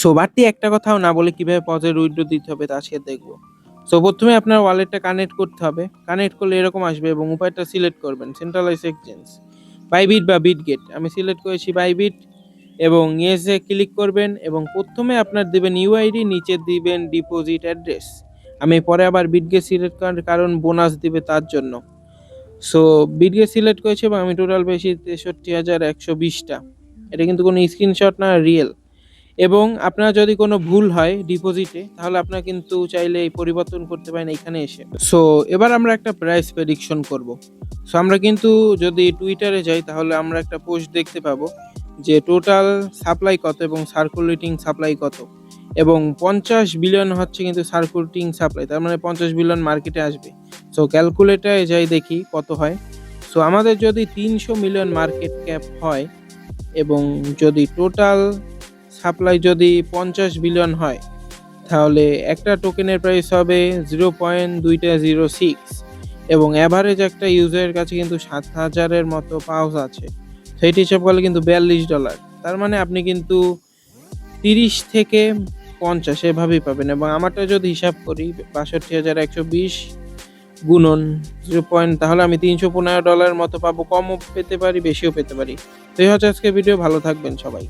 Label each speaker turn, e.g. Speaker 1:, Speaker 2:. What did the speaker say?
Speaker 1: So বাড়তি একটা কথাও না বলে কিভাবে পজের উইথড্র দিতে হবে তা আজকে দেখবো। সো প্রথমে আপনার ওয়ালেটটা কানেক্ট করতে হবে। কানেক্ট করলে এরকম আসবে এবং উপায়টা সিলেক্ট করবেন সেন্ট্রালাইজ এক্সচেঞ্জ, বাইবিট বা বিটগেট। আমি সিলেক্ট করেছি বাইবিট এবং ইয়েসে ক্লিক করবেন এবং প্রথমে আপনার দিবেন ইউআইডি, নিচে দিবেন ডিপোজিট অ্যাড্রেস। আমি পরে আবার বিটগেট সিলেক্ট করার কারণ বোনাস দিবে তার জন্য। সো বিটগেট সিলেক্ট করেছি এবং আমি টোটাল পেয়েছি 63,120টা। এটা কিন্তু কোনো স্ক্রিনশট না, রিয়েল। এবং আপনার যদি কোনো ভুল হয় ডিপোজিটে তাহলে আপনারা কিন্তু চাইলে এই পরিবর্তন করতে পারেন এখানে এসে। সো এবার আমরা একটা প্রাইস প্রেডিকশন করব। সো আমরা কিন্তু যদি টুইটারে যাই তাহলে আমরা একটা পোস্ট দেখতে পাবো যে টোটাল সাপ্লাই কত এবং সার্কুলেটিং সাপ্লাই কত, এবং 50 বিলিয়ন হচ্ছে কিন্তু সার্কুলেটিং সাপ্লাই, তার মানে 50 বিলিয়ন মার্কেটে আসবে। সো ক্যালকুলেটারে যাই দেখি কত হয়। সো আমাদের যদি 300 মিলিয়ন মার্কেট ক্যাপ হয় এবং যদি টোটাল সাপ্লাই যদি 50 বিলিয়ন হয় তাহলে একটা টোকেনের প্রাইস হবে 0.206 এবং অ্যাভারেজ একটা ইউজারের কাছে কিন্তু 7,000-এর মতো পাউচ আছে। সেইটি হিসাব করলে কিন্তু $42। তার মানে আপনি কিন্তু 30 থেকে 50 এভাবেই পাবেন। এবং আমারটা যদি হিসাব করি 62,120 গুণন 0. তাহলে আমি $315 মতো পাবো। কমও পেতে পারি, বেশিও পেতে পারি। তো এই হচ্ছে আজকের ভিডিও। ভালো থাকবেন সবাই।